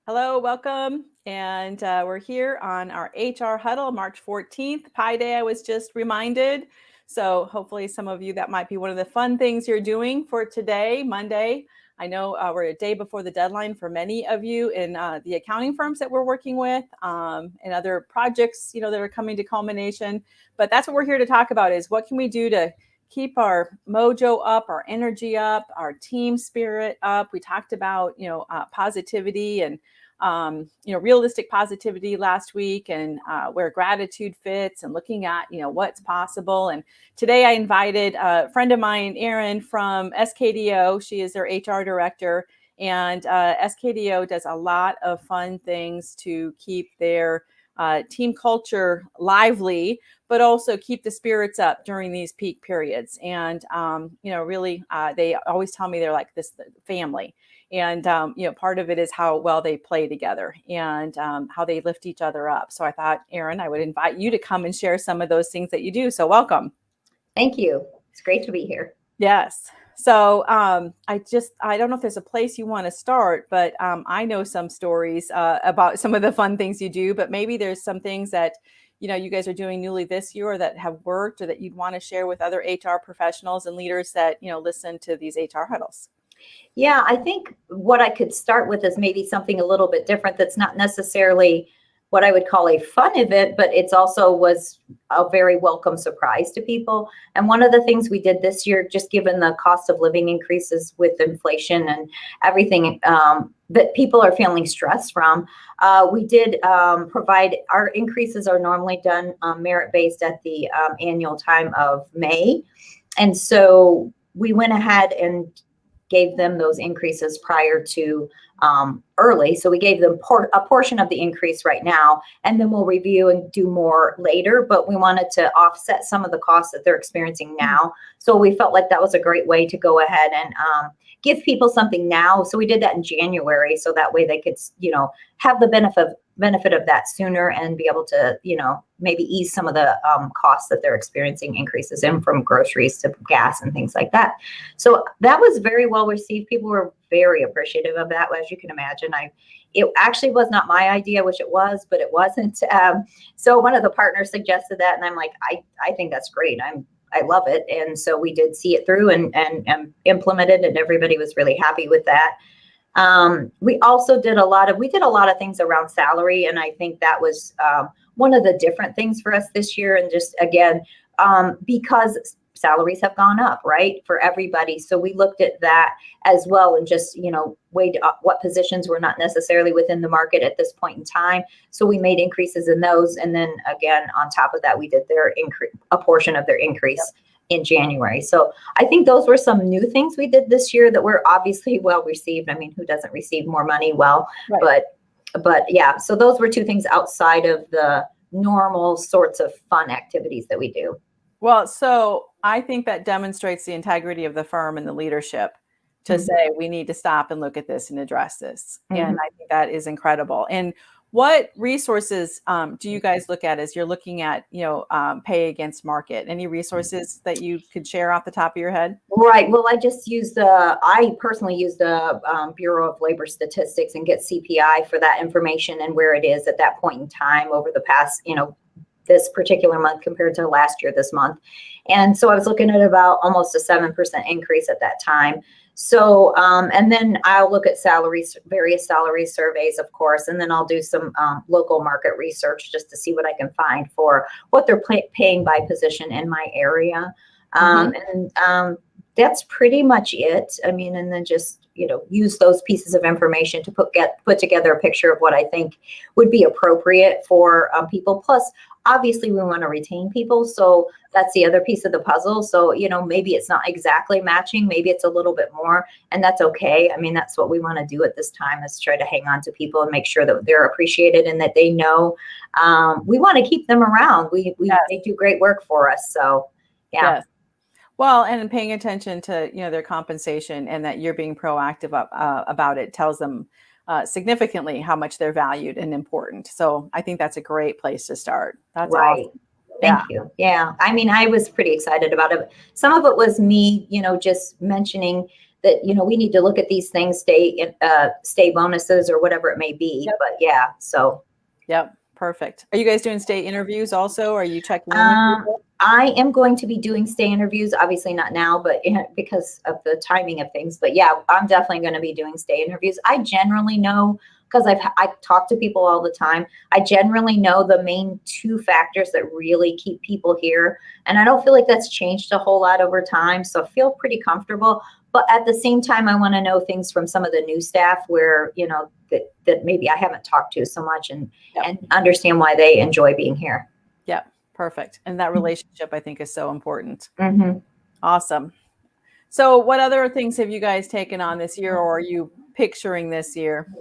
Hello, welcome. And we're here on our HR Huddle, March 14th, Pi Day, I was just reminded. So hopefully some of you, that might be one of the fun things you're doing for today, Monday. I know we're a day before the deadline for many of you in the accounting firms that we're working with and other projects, that are coming to culmination. But that's what we're here to talk about is what can we do to keep our mojo up, our energy up, our team spirit up. We talked about, positivity and realistic positivity last week and where gratitude fits and looking at, what's possible. And today I invited a friend of mine, Erin from SKDO. She is their HR director. And SKDO does a lot of fun things to keep their team culture lively, but also keep the spirits up during these peak periods. And, really, they always tell me they're like this family. And, part of it is how well they play together and how they lift each other up. So I thought, Erin, I would invite you to come and share some of those things that you do. So welcome. Thank you. It's great to be here. Yes. So I don't know if there's a place you want to start, but I know some stories about some of the fun things you do, but maybe there's some things that, you guys are doing newly this year or that have worked or that you'd want to share with other HR professionals and leaders that, listen to these HR huddles. Yeah, I think what I could start with is maybe something a little bit different that's not necessarily what I would call a fun event, but it's also was a very welcome surprise to people. And one of the things we did this year, just given the cost of living increases with inflation and everything that people are feeling stress from, we did provide, our increases are normally done merit-based at the annual time of May. And so we went ahead and gave them those increases prior to early. So we gave them a portion of the increase right now, and then we'll review and do more later. But we wanted to offset some of the costs that they're experiencing now. So we felt like that was a great way to go ahead and give people something now. So we did that in January. So that way they could, have the benefit of that sooner and be able to, maybe ease some of the costs that they're experiencing increases in, from groceries to gas and things like that. So that was very well received. People were very appreciative of that. As you can imagine, it actually was not my idea, which it was, but it wasn't. So one of the partners suggested that, and I'm like, I think that's great. I love it. And so we did see it through and implemented, and everybody was really happy with that. We also did a lot of things around salary. And I think that was one of the different things for us this year. And just, again, because salaries have gone up, right, for everybody. So we looked at that as well and just, weighed up what positions were not necessarily within the market at this point in time. So we made increases in those. And then again, on top of that, we did a portion of their increase in January. So I think those were some new things we did this year that were obviously well received. I mean, who doesn't receive more money? Well, right. But yeah, so those were two things outside of the normal sorts of fun activities that we do. Well, so I think that demonstrates the integrity of the firm and the leadership to say we need to stop and look at this and address this. And I think that is incredible. And what resources do you guys look at as you're looking at, pay against market? Any resources that you could share off the top of your head? Right. Well, I personally use the Bureau of Labor Statistics and get CPI for that information and where it is at that point in time over the past, this particular month compared to last year, this month. And so I was looking at about almost a 7% increase at that time. So, and then I'll look at various salary surveys, of course, and then I'll do some local market research just to see what I can find for what they're paying by position in my area. And that's pretty much it. I mean, and then just, use those pieces of information to put together a picture of what I think would be appropriate for people. Plus, obviously, we want to retain people. So that's the other piece of the puzzle. So, maybe it's not exactly matching. Maybe it's a little bit more. And that's okay. I mean, that's what we want to do at this time, is try to hang on to people and make sure that they're appreciated and that they know we want to keep them around. They do great work for us. So, yeah. Yes. Well, and paying attention to, their compensation and that you're being proactive about it tells them significantly how much they're valued and important. So I think that's a great place to start. That's right. Awesome. Thank you. Yeah. I mean, I was pretty excited about it. Some of it was me, just mentioning that, we need to look at these things, stay bonuses or whatever it may be. Yep. But yeah, so. Yep. Perfect. Are you guys doing stay interviews also? Are you checking in with people? I am going to be doing stay interviews, obviously not now, but because of the timing of things. But yeah, I'm definitely going to be doing stay interviews. I generally know, because I talk to people all the time. I generally know the main 2 factors that really keep people here. And I don't feel like that's changed a whole lot over time. So I feel pretty comfortable. But at the same time, I want to know things from some of the new staff where, that maybe I haven't talked to so much, and understand why they enjoy being here. Yeah, perfect. And that relationship, I think, is so important. Mm-hmm. Awesome. So what other things have you guys taken on this year, or are you picturing this year?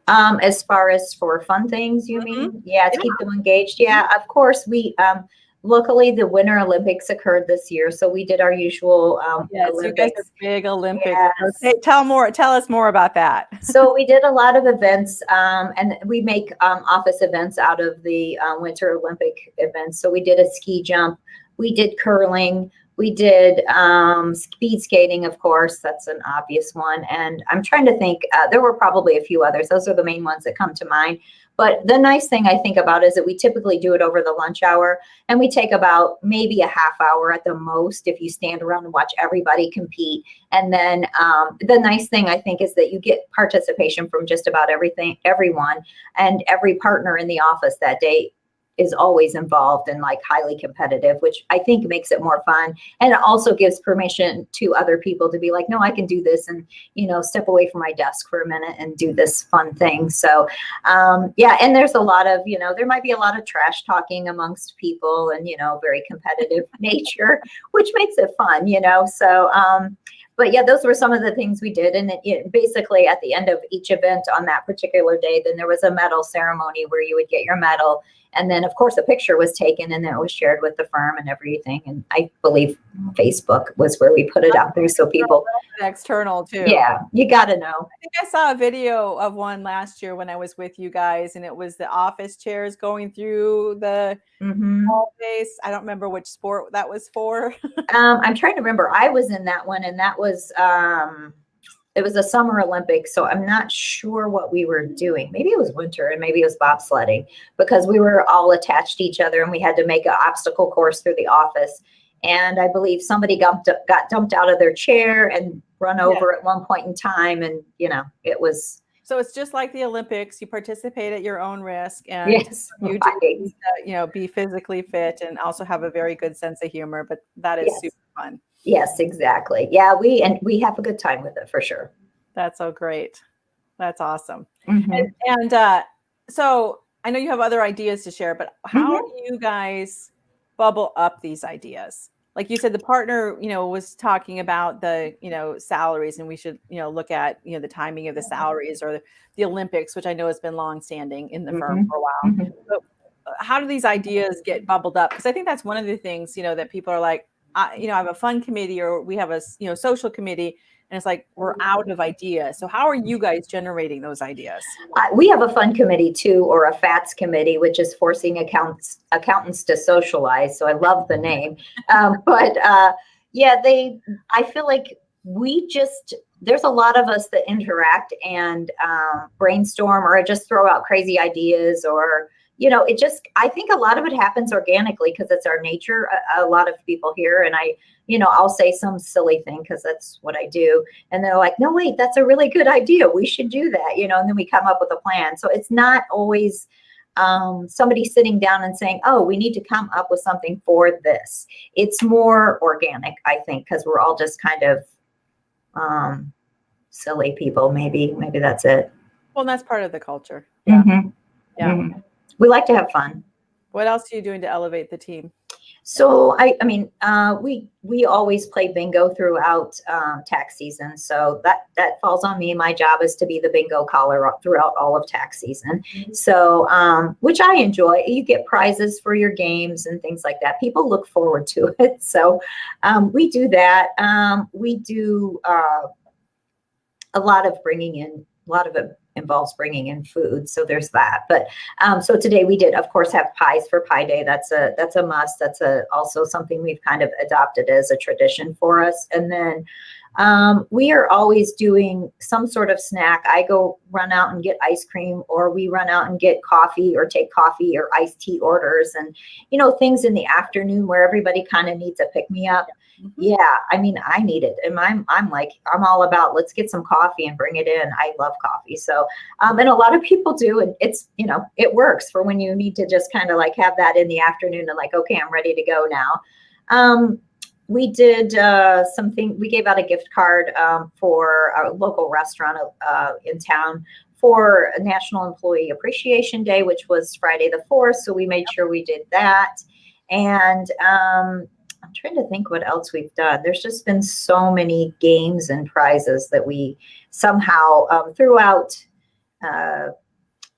As far as for fun things, you mean? Yeah, to keep them engaged. Yeah, of course. We luckily the Winter Olympics occurred this year, so we did our usual yes, Olympics. You guys are big Olympics. Yes. Hey, tell us more about that. So we did a lot of events, and we make office events out of the Winter Olympic events. So we did a ski jump, we did curling, we did speed skating, of course, that's an obvious one. And I'm trying to think, there were probably a few others. Those are the main ones that come to mind. But the nice thing I think about is that we typically do it over the lunch hour, and we take about maybe a half hour at the most if you stand around and watch everybody compete. And then the nice thing I think is that you get participation from just about everyone, and every partner in the office that day is always involved and like highly competitive, which I think makes it more fun. And it also gives permission to other people to be like, no, I can do this, and, step away from my desk for a minute and do this fun thing. So, yeah. And there's a lot of, there might be a lot of trash talking amongst people, and, very competitive nature, which makes it fun, so, but yeah, those were some of the things we did. And basically at the end of each event on that particular day, then there was a medal ceremony where you would get your medal. And then, of course, a picture was taken, and then it was shared with the firm and everything. And I believe Facebook was where we put it out there. So people. External too. Yeah, you got to know. I think I saw a video of one last year when I was with you guys, and it was the office chairs going through the hall base. I don't remember which sport that was for. I'm trying to remember. I was in that one, and that was it was a Summer Olympics, so I'm not sure what we were doing. Maybe it was winter, and maybe it was bobsledding, because we were all attached to each other, and we had to make an obstacle course through the office. And I believe somebody got dumped out of their chair and run over at one point in time, and it was. So it's just like the Olympics. You participate at your own risk, and you just, be physically fit and also have a very good sense of humor. But that is super fun. Yes, exactly. Yeah, we have a good time with it for sure. That's so great. That's awesome. And so I know you have other ideas to share, but how do you guys bubble up these ideas? Like you said, the partner, was talking about the, salaries, and we should, look at, the timing of the salaries, or the Olympics, which I know has been longstanding in the firm for a while. So how do these ideas get bubbled up? Because I think that's one of the things, that people are like, I have a fun committee, or we have a, social committee, and it's like, we're out of ideas. So how are you guys generating those ideas? We have a fun committee too, or a FATS committee, which is forcing accountants to socialize. So I love the name. But I feel like there's a lot of us that interact and brainstorm, or just throw out crazy ideas, or I think a lot of it happens organically because it's our nature. A lot of people here, and I'll say some silly thing because that's what I do. And they're like, no, wait, that's a really good idea. We should do that, and then we come up with a plan. So it's not always somebody sitting down and saying, oh, we need to come up with something for this. It's more organic, I think, because we're all just kind of silly people. Maybe that's it. Well, that's part of the culture. Yeah. We like to have fun. What else are you doing to elevate the team? So we always play bingo throughout tax season. So that falls on me. My job is to be the bingo caller throughout all of tax season. So which I enjoy. You get prizes for your games and things like that. People look forward to it. So we do that. We do a lot of it involves bringing in food. So there's that. But so today we did, of course, have pies for Pie Day. That's a must. That's also something we've kind of adopted as a tradition for us. And then We are always doing some sort of snack. I go run out and get ice cream, or we run out and get coffee or take coffee or iced tea orders, and, things in the afternoon where everybody kind of needs a pick me up. Mhm. Yeah, I mean, I need it. And I'm like, I'm all about, let's get some coffee and bring it in. I love coffee. So, and a lot of people do. And it's, it works for when you need to just kind of like have that in the afternoon and like, okay, I'm ready to go now. We did something, we gave out a gift card for a local restaurant in town for a National Employee Appreciation Day, which was Friday the 4th. So we made sure we did that. And I'm trying to think what else we've done. There's just been so many games and prizes that we somehow throughout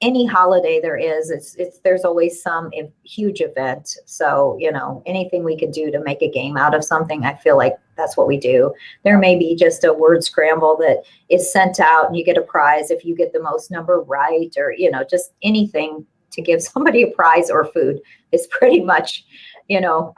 any holiday there is, there's always some huge event. So, anything we could do to make a game out of something, I feel like that's what we do. There may be just a word scramble that is sent out and you get a prize if you get the most number right, or, just anything to give somebody a prize or food is pretty much,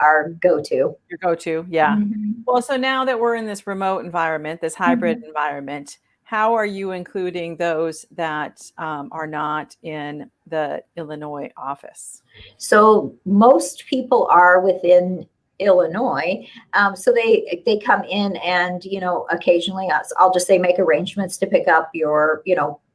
our go-to. Your go-to, yeah. Mm-hmm. Well, so now that we're in this remote environment, this hybrid environment, how are you including those that are not in the Illinois office? So most people are within Illinois. So they come in and, occasionally I'll just say make arrangements to pick up your,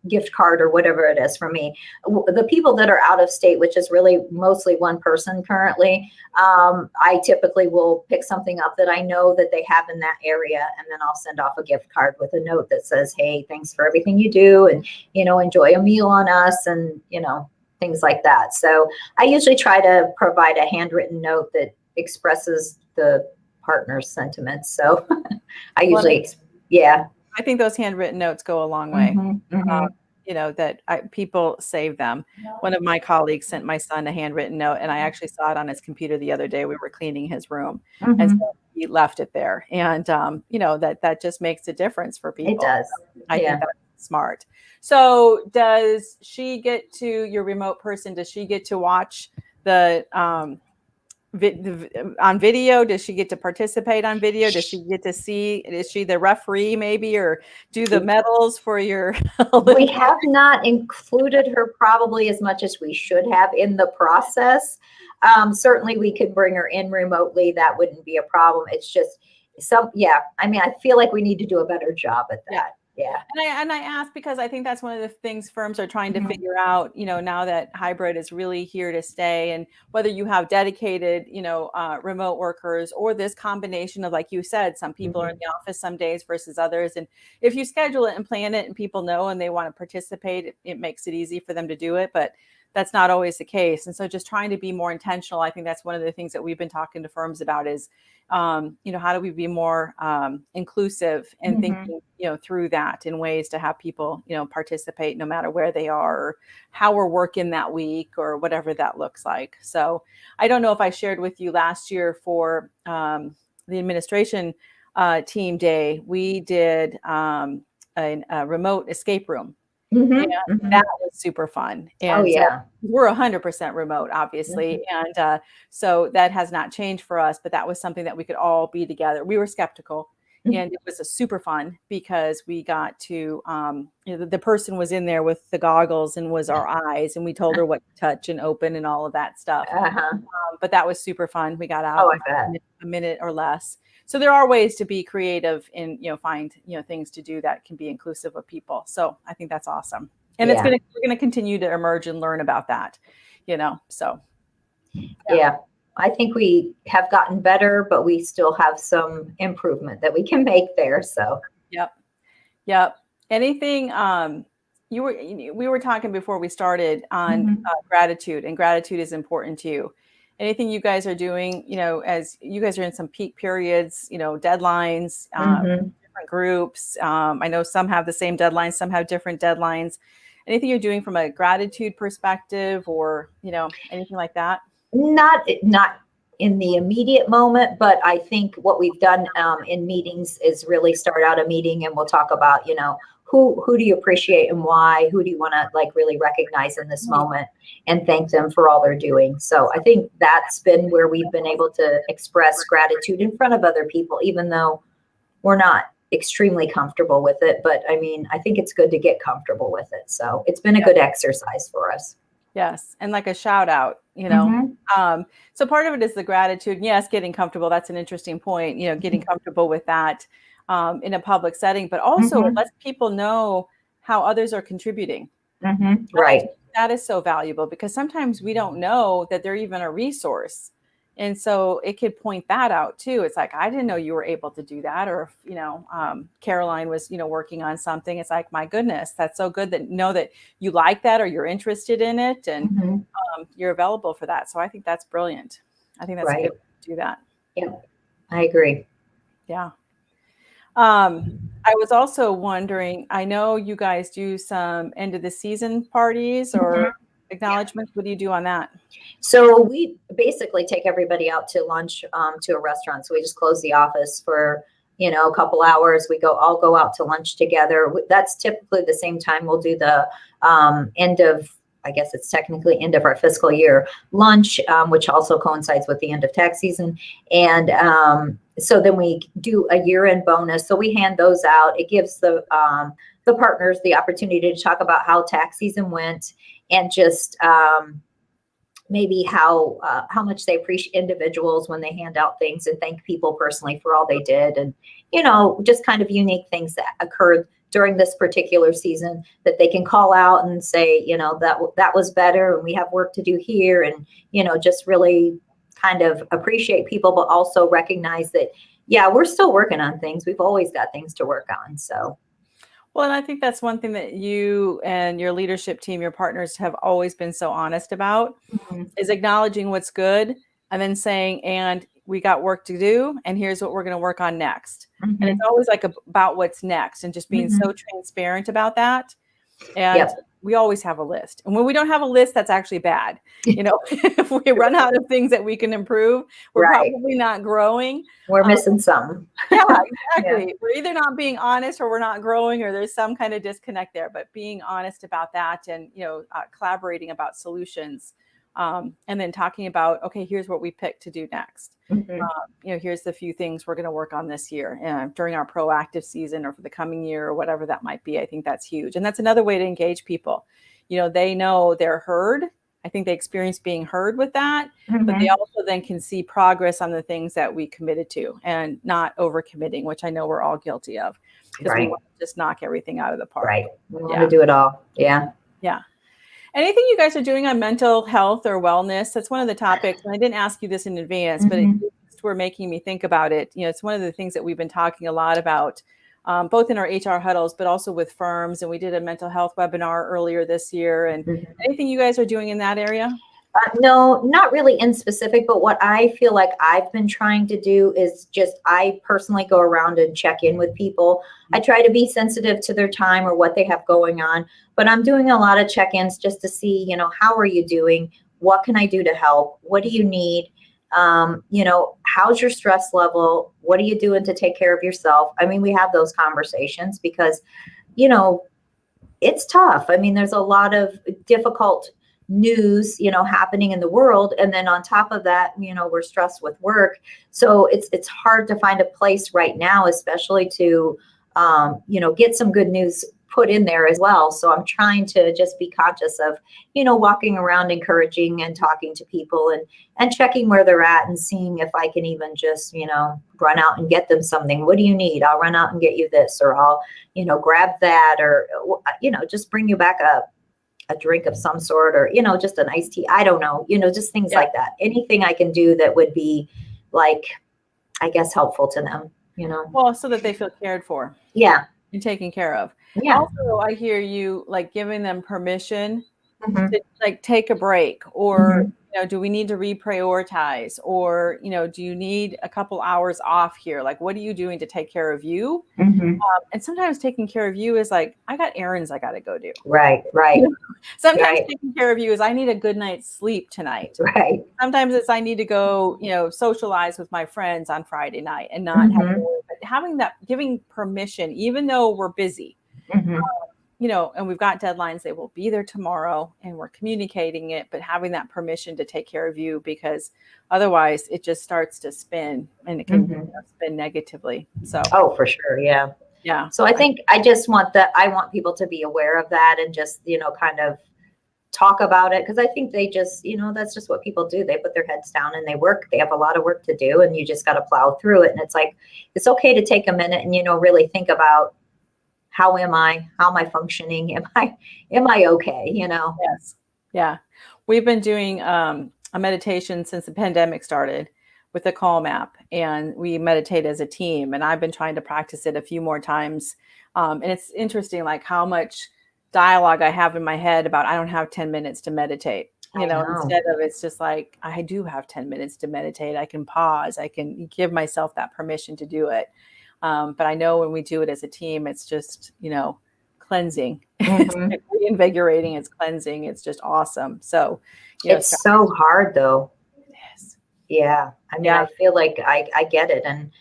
gift card or whatever it is for me. The people that are out of state, which is really mostly one person currently, I typically will pick something up that I know that they have in that area, and then I'll send off a gift card with a note that says, hey, thanks for everything you do, and, enjoy a meal on us, and, things like that. So I usually try to provide a handwritten note that expresses the partner's sentiments. So I usually, yeah. I think those handwritten notes go a long way. That people save them. One of my colleagues sent my son a handwritten note, and I actually saw it on his computer the other day. We were cleaning his room, and so he left it there. And that just makes a difference for people. It does. I think that's smart. So, does she get to, your remote person? Does she get to watch the on video? Does she get to participate on video? Does she get to see, is she the referee maybe, or do the medals for your we have not included her probably as much as we should have in the process. Certainly we could bring her in remotely. That wouldn't be a problem. It's just I mean, I feel like we need to do a better job at that. Yeah. And I ask because I think that's one of the things firms are trying to figure out, now that hybrid is really here to stay, and whether you have dedicated, remote workers, or this combination of, like you said, some people are in the office some days versus others. And if you schedule it and plan it and people know and they want to participate, it makes it easy for them to do it. But that's not always the case. And so just trying to be more intentional. I think that's one of the things that we've been talking to firms about is, how do we be more inclusive and thinking, through that in ways to have people, participate no matter where they are, or how we're working that week, or whatever that looks like. So I don't know if I shared with you last year for the administration team day, we did a remote escape room. And that was super fun. And we're 100% remote, obviously. And so that has not changed for us, but that was something that we could all be together. We were skeptical, and it was a super fun because we got to, the person was in there with the goggles and was our eyes, and we told her what to touch and open and all of that stuff. But that was super fun. We got out in a minute or less. So there are ways to be creative and, find, things to do that can be inclusive of people. So I think that's awesome. And we're going to continue to emerge and learn about that, so. Yeah, I think we have gotten better, but we still have some improvement that we can make there. So. Yep. Anything, we were talking before we started on gratitude, and gratitude is important to you. Anything you guys are doing, as you guys are in some peak periods, deadlines, different groups. I know some have the same deadlines, some have different deadlines. Anything you're doing from a gratitude perspective, or, anything like that? Not in the immediate moment, but I think what we've done in meetings is really start out a meeting and we'll talk about, who do you appreciate and why? Who do you want to really recognize in this moment and thank them for all they're doing? So I think that's been where we've been able to express gratitude in front of other people, even though we're not extremely comfortable with it, but I mean, I think it's good to get comfortable with it. So it's been a good exercise for us. Yes. And like a shout out, so part of it is the gratitude. And yes, getting comfortable. That's an interesting point, getting comfortable with that in a public setting, but also it lets people know how others are contributing. Right. That is so valuable because sometimes we don't know that they're even a resource. And so it could point that out too. It's like, I didn't know you were able to do that. Or if, Caroline was, working on something. It's like, my goodness, that's so good that know that you like that or you're interested in it and you're available for that. So I think that's brilliant. I think that's good to do that. Yeah, I agree. Yeah. I was also wondering, I know you guys do some end of the season parties or acknowledgements. What do you do on that? So we basically take everybody out to lunch to a restaurant. So we just close the office for, a couple hours. We all go out to lunch together. That's typically the same time we'll do the end of, I guess it's technically end of our fiscal year lunch, which also coincides with the end of tax season. And so then we do a year-end bonus. So we hand those out. It gives the partners the opportunity to talk about how tax season went and just maybe how much they appreciate individuals when they hand out things and thank people personally for all they did. And, just kind of unique things that occurred during this particular season that they can call out and say, that was better and we have work to do here. And, just really kind of appreciate people, but also recognize that, we're still working on things. We've always got things to work on. So. Well, and I think that's one thing that you and your leadership team, your partners have always been so honest about is acknowledging what's good and then saying, and we got work to do, and here's what we're going to work on next. And it's always like about what's next and just being so transparent about that. And we always have a list. And when we don't have a list, that's actually bad. If we run out of things that we can improve, we're probably not growing. We're missing some. Yeah, exactly. We're either not being honest or we're not growing or there's some kind of disconnect there, but being honest about that and, collaborating about solutions and then talking about, okay, here's what we picked to do next. Here's the few things we're going to work on this year during our proactive season or for the coming year or whatever that might be. I think that's huge. And that's another way to engage people. They know they're heard. I think they experience being heard with that, but they also then can see progress on the things that we committed to and not overcommitting, which I know we're all guilty of because we want to just knock everything out of the park. Right. We want to do it all. Yeah. Yeah. Anything you guys are doing on mental health or wellness? That's one of the topics. And I didn't ask you this in advance, but it were making me think about it. It's one of the things that we've been talking a lot about, both in our HR huddles, but also with firms. And we did a mental health webinar earlier this year. And anything you guys are doing in that area? No, not really in specific, but what I feel like I've been trying to do is I personally go around and check in with people. I try to be sensitive to their time or what they have going on, but I'm doing a lot of check-ins just to see, how are you doing? What can I do to help? What do you need? How's your stress level? What are you doing to take care of yourself? I mean, we have those conversations because, it's tough. I mean, there's a lot of difficult news, happening in the world. And then on top of that, we're stressed with work. So it's hard to find a place right now, especially to, get some good news put in there as well. So I'm trying to just be conscious of, walking around, encouraging and talking to people and checking where they're at and seeing if I can even just, run out and get them something. What do you need? I'll run out and get you this, or I'll, grab that, or, just bring you back a drink of some sort, or, just an iced tea. I don't know, just things like that. Anything I can do that would be like, I guess, helpful to them, Well, so that they feel cared for. Yeah. And taken care of. Yeah. Also, I hear you like giving them permission to like take a break or, do we need to reprioritize or, do you need a couple hours off here? Like, what are you doing to take care of you? And sometimes taking care of you is like, I got errands I got to go do. Right. Sometimes taking care of you is I need a good night's sleep tonight. Right. Sometimes it's I need to go, socialize with my friends on Friday night and not have to worry. But having that, giving permission, even though we're busy, and we've got deadlines, they will be there tomorrow and we're communicating it, but having that permission to take care of you, because otherwise it just starts to spin and it can spin negatively. So, oh, for sure. Yeah. Yeah. So I think I want people to be aware of that and just, kind of talk about it. Cause I think they just, that's just what people do. They put their heads down and they work. They have a lot of work to do and you just got to plow through it. And it's like, it's okay to take a minute and, really think about how am I functioning? Am I okay? Yes. Yeah. We've been doing a meditation since the pandemic started with the Calm app, and we meditate as a team. And I've been trying to practice it a few more times. And it's interesting, like how much dialogue I have in my head about I don't have 10 minutes to meditate. Instead of it's just like, I do have 10 minutes to meditate. I can pause. I can give myself that permission to do it. But I know when we do it as a team, it's just, cleansing. It's reinvigorating. It's cleansing. It's just awesome. So, it's so hard though. Yes. Yeah. I mean, I feel like I get it. And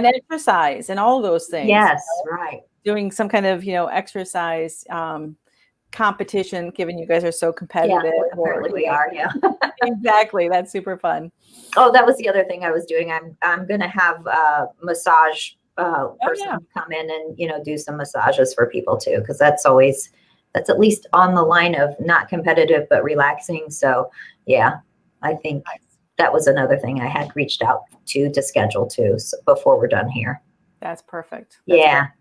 exercise and all those things. Yes. Right. Doing some kind of, exercise, competition, given you guys are so competitive. Yeah, apparently we are. Yeah. Exactly. That's super fun. Oh, that was the other thing I was doing. I'm going to have a massage person come in and, do some massages for people too. Cause that's at least on the line of not competitive, but relaxing. So yeah, I think that was another thing I had reached out to schedule too, so before we're done here. That's perfect. That's perfect.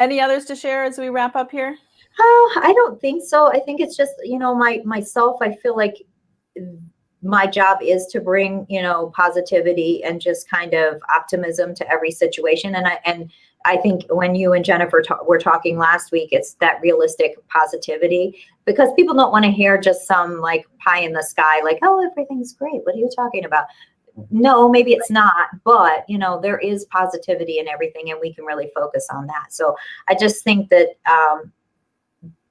Any others to share as we wrap up here? I don't think so. I think it's just, myself, I feel like my job is to bring, positivity and just kind of optimism to every situation. And I think when you and Jennifer were talking last week, it's that realistic positivity, because people don't want to hear just some like pie in the sky, like, oh, everything's great. What are you talking about? No, maybe it's not, but there is positivity in everything and we can really focus on that. So I just think that,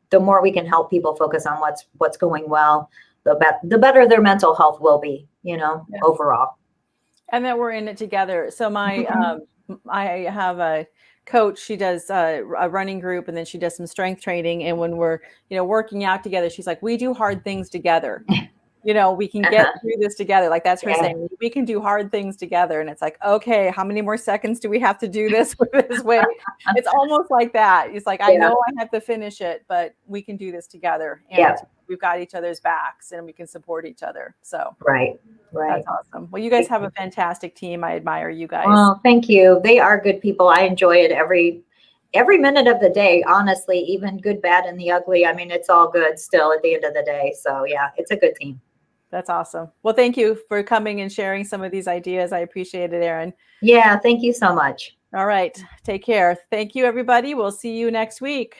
the more we can help people focus on what's going well, the better their mental health will be, overall. And that we're in it together. So I have a coach. She does a running group, and then she does some strength training. And when we're, working out together, she's like, we do hard things together. We can get through this together. Like that's her saying, we can do hard things together. And it's like, okay, how many more seconds do we have to do this with this way? It's almost like that. It's like, I know I have to finish it, but we can do this together. And we've got each other's backs and we can support each other. So right. That's awesome. Well, you guys have a fantastic team. I admire you guys. Oh, thank you. They are good people. I enjoy it every minute of the day, honestly, even good, bad, and the ugly. I mean, it's all good still at the end of the day. So yeah, it's a good team. That's awesome. Well, thank you for coming and sharing some of these ideas. I appreciate it, Erin. Yeah, thank you so much. All right. Take care. Thank you, everybody. We'll see you next week.